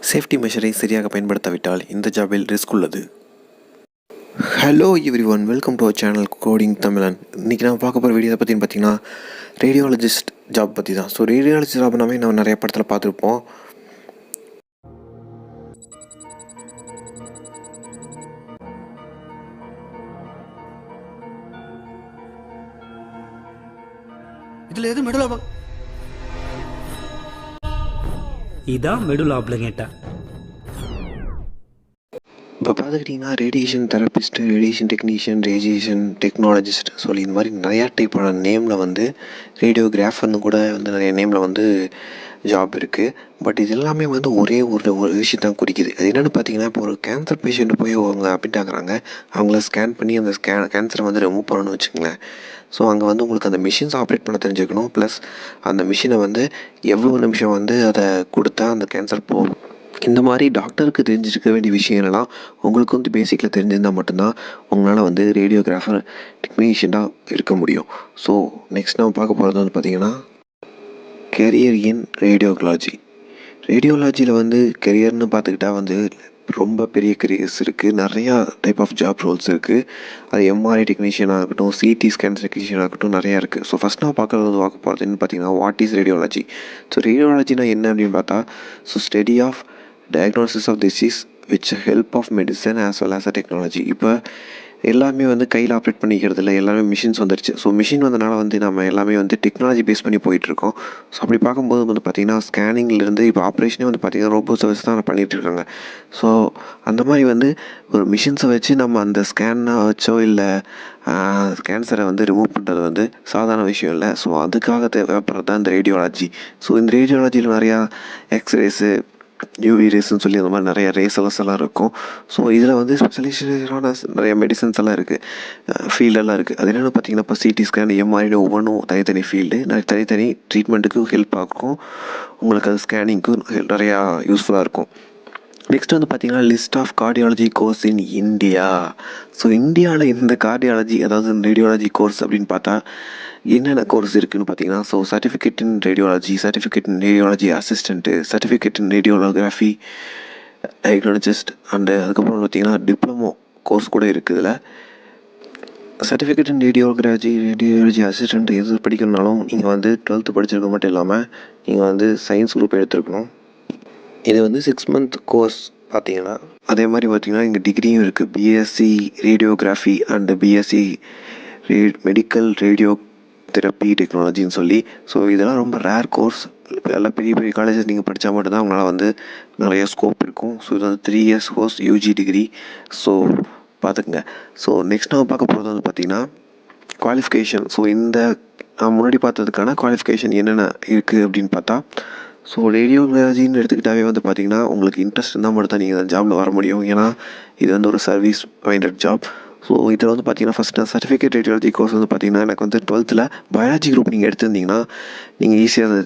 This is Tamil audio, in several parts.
சேஃப்டி மெஷரை சரியாக பயன்படுத்தாவிட்டால் இந்த ஜாபில் ரிஸ்க் உள்ளது. Hello everyone, welcome to our channel coding Tamizhan. இன்றைக்கி நான் பார்க்க போகிற வீடியோ பற்றின்னு பார்த்தீங்கன்னா ரேடியாலஜிஸ்ட் ஜாப் பற்றி தான். ஸோ ரேடியாலஜிஸ்ட் ஜாப்னாவே நம்ம நிறைய படத்தில் பார்த்துருப்போம். இதில் எது மெடுலா இதான் மெடுலா ஆப்லங்கேட்டா. இப்போ பார்த்துக்கிட்டிங்கன்னா radiation therapist, radiation technician, radiation technologist சொல்லி இந்த மாதிரி நிறையா டைப்பான நேமில் வந்து ரேடியோகிராஃபர்னு கூட வந்து நிறைய நேமில் வந்து ஜாப் இருக்குது. பட் இது எல்லாமே வந்து ஒரே ஒரு விஷயத்தான் குறிக்குது. அது என்னென்னு பார்த்தீங்கன்னா, இப்போ ஒரு கேன்சர் பேஷண்ட்டு போய் அவங்க அட்மிட் ஆகுறாங்க, அவங்கள ஸ்கேன் பண்ணி அந்த கேன்சரை வந்து ரிமூவ் பண்ணணும்னு வச்சுங்களேன். ஸோ அங்கே வந்து உங்களுக்கு அந்த மிஷின்ஸ் ஆப்ரேட் பண்ண தெரிஞ்சுக்கணும். ப்ளஸ் அந்த மிஷினை வந்து எவ்வளோ நிமிஷம் வந்து அதை கொடுத்தா அந்த கேன்சர் போகும், இந்த மாதிரி டாக்டருக்கு தெரிஞ்சிருக்க வேண்டிய விஷயங்கள்லாம் உங்களுக்கு வந்து பேசிக்கில் தெரிஞ்சிருந்தால் மட்டும்தான் உங்களால் வந்து ரேடியோகிராஃபர் டெக்னீஷியனாக இருக்க முடியும். ஸோ நெக்ஸ்ட் நம்ம பார்க்க போகிறது வந்து பார்த்திங்கன்னா கெரியர் இன் ரேடியோலாஜி. ரேடியோலாஜியில் வந்து கெரியர்னு பார்த்துக்கிட்டா வந்து ரொம்ப பெரிய கெரியர்ஸ் இருக்குது. நிறையா டைப் ஆஃப் ஜாப் ரோல்ஸ் இருக்குது. அது எம்ஆர்ஐ டெக்னீஷியனாக இருக்கட்டும், சிடி ஸ்கேன் டெக்னீஷியனாக இருக்கட்டும், நிறையா இருக்குது. ஸோ ஃபஸ்ட் நான் பார்க்க போகிறதுன்னு பார்த்தீங்கன்னா, வாட் இஸ் ரேடியோலாஜி. ஸோ ரேடியோலாஜினா என்ன அப்படின்னு பார்த்தா, so study of diagnosis of disease which help of medicine as well as a technology. இப்போ எல்லாமே வந்து கையில் ஆப்ரேட் பண்ணிக்கிறது இல்லை, எல்லாமே மிஷின்ஸ் வந்துருச்சு. ஸோ மிஷின் வந்தனால வந்து நம்ம எல்லாமே வந்து டெக்னாலஜி பேஸ் பண்ணி போயிட்டுருக்கோம். ஸோ அப்படி பார்க்கும்போது வந்து பார்த்திங்கன்னா, ஸ்கேனிங்லேருந்து இப்போ ஆப்ரேஷனே வந்து பார்த்திங்கன்னா ரோபோ சர்வீஸ் தான் பண்ணிகிட்ருக்காங்க. ஸோ அந்த மாதிரி வந்து ஒரு மிஷின்ஸை வச்சு நம்ம அந்த ஸ்கேனை வச்சோ இல்லை கேன்சரை வந்து ரிமூவ் பண்ணுறது வந்து சாதாரண விஷயம் இல்லை. ஸோ அதுக்காக தேவைப்படுறது தான் இந்த ரேடியோலாஜி. ஸோ இந்த ரேடியோலாஜியில் நிறையா எக்ஸ்ரேஸு, யூவி ரேஸ்ன்னு சொல்லி அந்த மாதிரி நிறைய ரேசலஸ் எல்லாம் இருக்கும். ஸோ இதில் வந்து ஸ்பெஷலைசேஷனான நிறைய மெடிசன்ஸ் எல்லாம் இருக்குது, ஃபீல்டெல்லாம் இருக்குது. அது என்னென்னு பார்த்தீங்கன்னா, இப்போ சிடி ஸ்கேன், எம்ஆர்ஐ ஒவ்வொன்றும் தனித்தனி ஃபீல்டு, தனித்தனி ட்ரீட்மெண்ட்டுக்கு ஹெல்ப் ஆகும். உங்களுக்கு அது ஸ்கேனிங்க்கும் நிறையா யூஸ்ஃபுல்லாக இருக்கும். நெக்ஸ்ட் வந்து பார்த்திங்கன்னா, list of cardiology course in India. So இந்தியாவில் இந்த கார்டியாலஜி, அதாவது ரேடியோலாஜி கோர்ஸ் அப்படின்னு பார்த்தா என்னென்ன கோர்ஸ் இருக்குதுன்னு பார்த்தீங்கன்னா, so certificate in radiology, certificate in radiology assistant, certificate in radiography diagnologist, and அதுக்கப்புறம் பார்த்திங்கன்னா டிப்ளமோ கோர்ஸ் கூட இருக்குது. இதில் சர்டிஃபிகேட் இன் ரேடியோலஜி அசிஸ்டண்ட் எது படிக்கணுனாலும் நீங்கள் வந்து 12th படிச்சிருக்க மட்டும் இல்லாமல் நீங்கள் வந்து சயின்ஸ் குரூப் எடுத்துருக்கணும். இது வந்து 6 month கோர்ஸ் பார்த்தீங்கன்னா. அதே மாதிரி பார்த்திங்கன்னா இங்கே டிகிரியும் இருக்குது, BSc radiography and BSc medical radio therapy டெக்னாலஜின்னு சொல்லி. ஸோ இதெல்லாம் ரொம்ப ரேர் கோர்ஸ். எல்லாம் பெரிய பெரிய காலேஜஸ் நீங்கள் படித்தா மட்டும்தான் உங்களால் வந்து நிறைய ஸ்கோப் இருக்கும். ஸோ இது வந்து 3 years course, UG degree. So பார்த்துக்குங்க. ஸோ நெக்ஸ்ட் நம்ம பார்க்க போகிறது வந்து பார்த்திங்கன்னா குவாலிஃபிகேஷன். ஸோ இந்த முன்னாடி பார்த்ததுக்கான குவாலிஃபிகேஷன் என்னென்ன இருக்குது அப்படின்னு பார்த்தா, ஸோ ரேடியோலஜின்னு எடுத்துக்கிட்டாவே வந்து பார்த்திங்கன்னா உங்களுக்கு இன்ட்ரெஸ்ட் இருந்தால் மட்டும் தான் நீங்கள் அந்த ஜாபில் வர முடியும். ஏன்னா இது வந்து ஒரு சர்வீஸ் மைண்டட் ஜாப். ஸோ இதில் வந்து பார்த்திங்கன்னா ஃபஸ்ட்டு சர்டிஃபிகேட் ரேடியாலஜி கோர்ஸ் வந்து பார்த்திங்கன்னா, எனக்கு வந்து 12th பயாலஜி குரூப் நீங்கள் எடுத்திருந்தீங்கன்னா நீங்கள் ஈஸியாக அந்த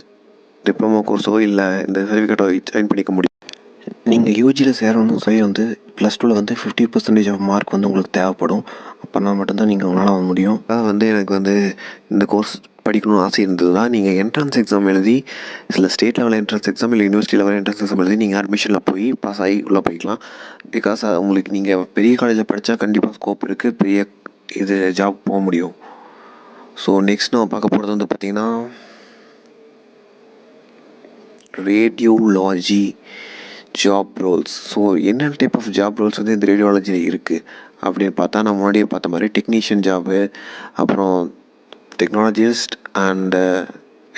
டிப்ளமோ கோர்ஸோ இல்லை இந்த சர்டிஃபிகேட்டோ ஜாயின் பண்ணிக்க முடியும். நீங்கள் யூஜியில் சேரணும் சொல்லி வந்து +2 வந்து 50% ஆஃப் மார்க் வந்து உங்களுக்கு தேவைப்படும். அப்போனா மட்டும்தான் நீங்கள் உங்களால் வர முடியும். அதான் வந்து எனக்கு வந்து இந்த கோர்ஸ் படிக்கணும்னு ஆசை இருந்தது தான். நீங்கள் என்ட்ரன்ஸ் எக்ஸாம் எழுதி, இல்லை ஸ்டேட் லெவல் என்ட்ரன்ஸ் எக்ஸாம் இல்லை யூனிவர்சிட்டி லெவல் என்ட்ரன்ஸ் எக்ஸாம் எழுதி நீங்கள் அட்மிஷனில் போய் பாஸ் ஆகி உள்ளே போய்க்கலாம். பிகாஸ் உங்களுக்கு நீங்கள் பெரிய காலேஜில் படித்தா கண்டிப்பாக ஸ்கோப் இருக்குது, பெரிய இது ஜாப் போக முடியும். ஸோ நெக்ஸ்ட் நம்ம பார்க்க போகிறது வந்து பார்த்திங்கன்னா ரேடியோலாஜி ஜாப் ரோல்ஸ். ஸோ என்னென்ன டைப் ஆஃப் ஜாப் ரோல்ஸ் வந்து இந்த ரேடியோலாஜியில் இருக்குது அப்படின்னு பார்த்தா, நான் முன்னாடியே பார்த்த மாதிரி டெக்னீஷியன் ஜாபு, அப்புறம் டெக்னாலஜிஸ்ட் அண்டு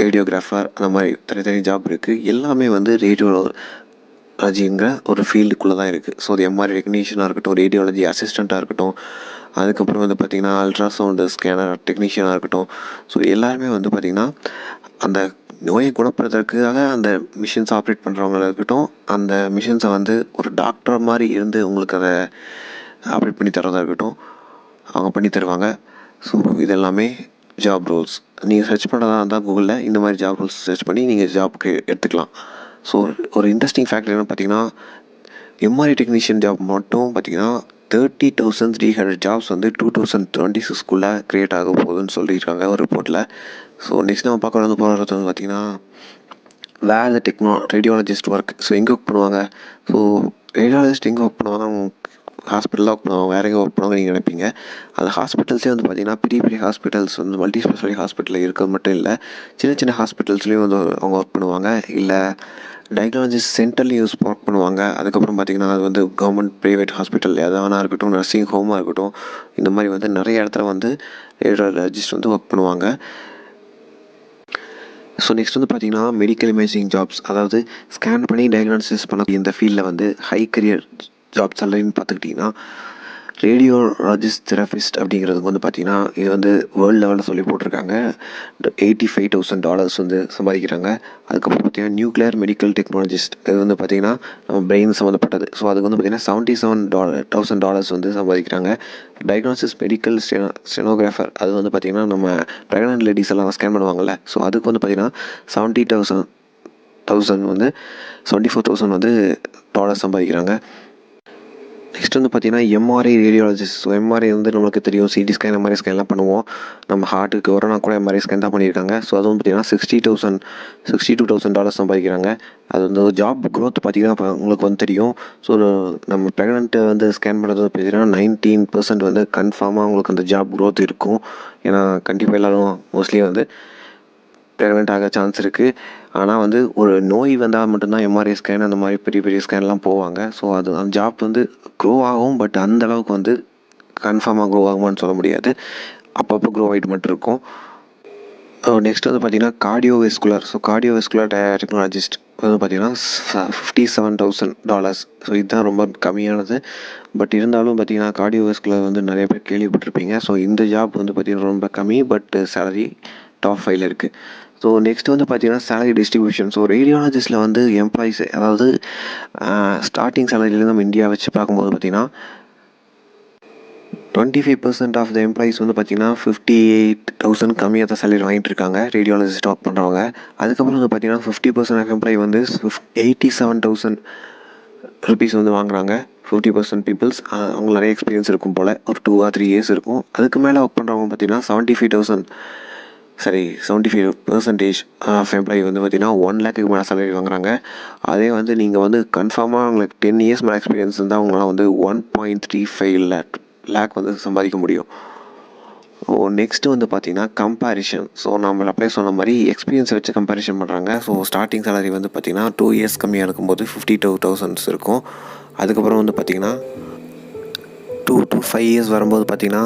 ரேடியோகிராஃபர், அந்த மாதிரி தனித்தனி ஜாப் இருக்குது. எல்லாமே வந்து ரேடியோலாஜிங்கிற ஒரு ஃபீல்டுக்குள்ளே தான் இருக்குது. ஸோ அது எம்ஆர்ஐ டெக்னீஷியனாக இருக்கட்டும், ரேடியோலாஜி அசிஸ்டண்ட்டாக இருக்கட்டும், அதுக்கப்புறம் வந்து பார்த்திங்கன்னா அல்ட்ராசவுண்டு ஸ்கேனர் டெக்னீஷியனாக இருக்கட்டும். ஸோ எல்லாருமே வந்து பார்த்திங்கன்னா அந்த நோயை குணப்படுத்துறதுக்காக அந்த மிஷின்ஸ் ஆப்ரேட் பண்ணுறவங்களா இருக்கட்டும், அந்த மிஷின்ஸை வந்து ஒரு டாக்டர் மாதிரி இருந்து உங்களுக்கு அதை ஆப்ரேட் பண்ணி தரதாக இருக்கட்டும், அவங்க பண்ணி தருவாங்க. ஸோ இதெல்லாமே ஜாப் ரோல்ஸ். நீங்கள் சர்ச் பண்ணுறதா இருந்தால் கூகுளில் இந்த மாதிரி ஜாப் ரோல்ஸ் சர்ச் பண்ணி நீங்கள் ஜாப்க்கு எடுத்துக்கலாம். ஸோ ஒரு இன்ட்ரெஸ்டிங் ஃபேக்ட் என்ன பார்த்தீங்கன்னா, எம்ஆர்ஐ டெக்னீஷியன் ஜாப் மட்டும் பார்த்திங்கன்னா 30,300 ஜாப்ஸ் வந்து 2026 க்ரியேட் ஆக போகுதுன்னு சொல்லியிருக்காங்க ஒரு ரிப்போர்ட்டில். ஸோ நெக்ஸ்ட் நம்ம பார்க்குறது வந்து பார்த்திங்கன்னா வேர் த ரேடியாலஜிஸ்ட் ஒர்க். ஸோ எங்கே ஒர்க் பண்ணுவாங்க? ஸோ ரேடியாலஜிஸ்ட் எங்கே ஒர்க் பண்ணுவாங்க? அவங்க ஹாஸ்பிட்டலில் ஒர்க் பண்ணுவாங்க. வேறு எங்கே ஒர்க் பண்ணுவாங்க நீங்கள் நினைப்பீங்க. அந்த ஹாஸ்பிட்டல்ஸே வந்து பார்த்திங்கன்னா பெரிய பெரிய ஹாஸ்பிட்டல்ஸ் வந்து மல்டி ஸ்பெஷாலிட்டி ஹாஸ்பிட்டலில் இருக்கிறது மட்டும் இல்லை, சின்ன சின்ன ஹாஸ்பிட்டல்ஸ்லேயும் வந்து அவங்க ஒர்க் பண்ணுவாங்க. இல்லை டயக்னாலஜிஸ்ட் சென்டர்லேயும் ஒர்க் பண்ணுவாங்க. அதுக்கப்புறம் பார்த்திங்கன்னா அது வந்து கவர்மெண்ட் ப்ரைவேட் ஹாஸ்பிட்டல் எதானா இருக்கட்டும், நர்சிங் ஹோமாக இருக்கட்டும், இந்த மாதிரி வந்து நிறைய இடத்துல வந்து ரேடியாலஜிஸ்ட் வந்து ஒர்க் பண்ணுவாங்க. ஸோ நெக்ஸ்ட் வந்து பார்த்திங்கன்னா மெடிக்கல் இமேஜிங் ஜாப்ஸ், அதாவது ஸ்கேன் பண்ணி டயக்னாசிஸ் பண்ண இந்த ஃபீல்டில் வந்து ஹை கரியர் ஜாப் சேலரின்னு பார்த்துக்கிட்டிங்கன்னா ரேடியோலாஜிஸ்ட் தெரபிஸ்ட் அப்படிங்கிறதுக்கு வந்து பார்த்திங்கன்னா இது வந்து வேர்ல்டு லெவலில் சொல்லி போட்டிருக்காங்க. $85,000 வந்து சம்பாதிக்கிறாங்க. அதுக்கப்புறம் பார்த்திங்கன்னா நியூக்ளியர் மெடிக்கல் டெக்னாலஜிஸ்ட், இது வந்து பார்த்திங்கன்னா நம்ம பிரெயின் சம்மந்தப்பட்டது. ஸோ அதுக்கு வந்து பார்த்திங்கன்னா $77,000 வந்து சம்பாதிக்கிறாங்க. டயக்னாசிஸ் மெடிக்கல் ஸ்டெனோகிராஃபர், அது வந்து பார்த்திங்கன்னா நம்ம ப்ரெக்னென்ட் லேடிஸ் எல்லாம் ஸ்கேன் பண்ணுவாங்கள்ல, ஸோ அதுக்கு வந்து பார்த்திங்கன்னா 70,000 வந்து 74,000 வந்து டாலர் சம்பாதிக்கிறாங்க. நெக்ஸ்ட் வந்து பார்த்திங்கன்னா எம்ஆர்ஐ ரேடியாலஜிஸ்ட். ஸோ எம்ஆர்ஐ வந்து நம்மளுக்கு தெரியும், சிடி ஸ்கேன், எம்ஆர்ஐ ஸ்கேன்லாம் பண்ணுவோம். நம்ம ஹார்ட்டுக்கு கொரோனா கூட எம்ஆர்ஐ ஸ்கேன் தான் பண்ணியிருக்காங்க. ஸோ அது வந்து பார்த்திங்கன்னா $62,000 சம்பாதிக்கிறாங்க. அது வந்து ஜாப் க்ரோத் பார்த்திங்கன்னா இப்போ உங்களுக்கு வந்து தெரியும். ஸோ நம்ம ப்ரெக்னென்ட்டை வந்து ஸ்கேன் பண்ணுறது பார்த்திங்கன்னா 19% வந்து கன்ஃபார்மாக உங்களுக்கு அந்த ஜாப் க்ரோத் இருக்கும். ஏன்னா கண்டிப்பாக எல்லோரும் மோஸ்ட்லி வந்து ப்ரெக்னென்ட் ஆக சான்ஸ் இருக்குது. ஆனால் வந்து ஒரு நோய் வந்தால் மட்டும்தான் எம்ஆர்ஐ ஸ்கேன் அந்த மாதிரி பெரிய பெரிய ஸ்கேன்லாம் போவாங்க. ஸோ அது அந்த ஜாப் வந்து க்ரோ ஆகும், பட் அந்தளவுக்கு வந்து கன்ஃபார்மாக க்ரோ ஆகுமான்னு சொல்ல முடியாது. அப்பப்போ க்ரோ ஆகிட்டு மட்டும் இருக்கும். நெக்ஸ்ட் வந்து பார்த்திங்கன்னா கார்டியோவெஸ்குலர். ஸோ கார்டியோவெஸ்குலர் டெக்னாலஜிஸ்ட் வந்து பார்த்திங்கன்னா $57,000. ஸோ இதுதான் ரொம்ப கம்மியானது. பட் இருந்தாலும் பார்த்திங்கன்னா கார்டியோவெஸ்குலர் வந்து நிறைய பேர் கேள்விப்பட்டிருப்பீங்க. ஸோ இந்த ஜாப் வந்து பார்த்திங்கன்னா ரொம்ப கம்மி, பட் சேலரி டாப் 5ல் இருக்குது. ஸோ நெக்ஸ்ட் வந்து பார்த்திங்கன்னா சேலரி டிஸ்ட்ரிபியூஷன். ஸோ ரேடியாலஜிஸ்ட்டில் வந்து எம்ப்ளாயிஸ், அதாவது ஸ்டார்டிங் சேலரியிலேருந்து நம்ம இந்தியா வச்சு பார்க்கும்போது பார்த்திங்கன்னா 25% ஆஃப் த எம்ப்ளாயிஸ் வந்து பார்த்திங்கன்னா 58,000 கம்மியாக தான் சேலரி வாங்கிட்டு இருக்காங்க ரேடியாலஜிஸ்ட் ஒர்க் பண்ணுறவங்க. அதுக்கப்புறம் வந்து பார்த்திங்கன்னா 50% ஆஃப் எம்ப்ளாயி வந்து $87,000 வந்து வாங்குறாங்க. 50% பீப்புள்ஸ் அவங்க நிறைய எக்ஸ்பீரியன்ஸ் இருக்கும் போல், ஒரு 2 or 3 years இருக்கும். அதுக்கு மேலே ஒர்க் பண்ணுறவங்க பார்த்திங்கன்னா 75% ஆஃப் எம்ப்ளாயி வந்து பார்த்திங்கன்னா 1 lakhக்கு மேலே சேலரி வாங்குறாங்க. அதே வந்து நீங்கள் வந்து கன்ஃபார்மாக உங்களுக்கு 10 years மேலே எக்ஸ்பீரியன்ஸ் இருந்தால் அவங்களாம் வந்து 1.35 lakh வந்து சம்பாதிக்க முடியும். நெக்ஸ்ட்டு வந்து பார்த்திங்கன்னா கம்பேரிஷன். ஸோ நம்ம அப்படியே சொன்ன மாதிரி எக்ஸ்பீரியன்ஸை வச்சு கம்பேரிஷன் பண்ணுறாங்க. ஸோ ஸ்டார்டிங் சேலரி வந்து பார்த்திங்கன்னா 2 years கம்மியாக இருக்கும்போது 52,000 இருக்கும். அதுக்கப்புறம் வந்து பார்த்திங்கன்னா 2 to 5 years வரும்போது பார்த்திங்கன்னா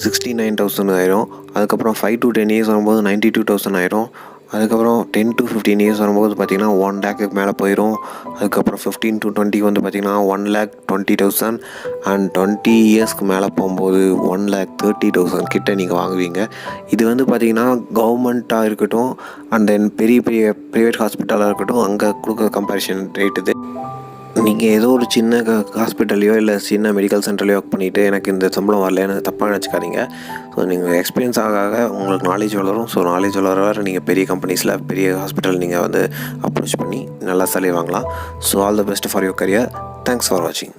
69,000 ஆயிரும். அதுக்கப்புறம் 5 to 10 years வரும்போது 92,000 ஆயிரும். அதுக்கப்புறம் 10 to 15 years வரும்போது பார்த்திங்கன்னா 1 lakhக்கு மேலே போயிடும். அதுக்கப்புறம் 15 to 20 வந்து பார்த்திங்கன்னா 1,20,000 அண்ட் 20 yearsக்கு மேலே போகும்போது 1,30,000 கிட்ட நீங்கள் வாங்குவீங்க. இது வந்து பார்த்திங்கன்னா கவர்மெண்ட்டாக இருக்கட்டும் அண்ட் தென் பெரிய பெரிய ப்ரைவேட் ஹாஸ்பிட்டலாக இருக்கட்டும், அங்கே கொடுக்குற கம்பேரிஷன் ரேட் இது. நீங்கள் ஏதோ ஒரு சின்ன ஹாஸ்பிட்டல்லையோ இல்லை சின்ன மெடிக்கல் சென்டர்லையோ ஒர்க் பண்ணிவிட்டு எனக்கு இந்த சம்பளம் வரலன்னு தப்பாக நினச்சிக்காதீங்க. ஸோ நீங்கள் எக்ஸ்பீரியன்ஸ் ஆக உங்களுக்கு நாலேஜ் வளரும். ஸோ நாலேஜ் வளர நீங்கள் பெரிய கம்பெனிஸில் பெரிய ஹாஸ்பிட்டல் நீங்கள் வந்து அப்ரோச் பண்ணி நல்லா சேலரி வாங்கலாம். So all the best for your career. Thanks for வாட்சிங்.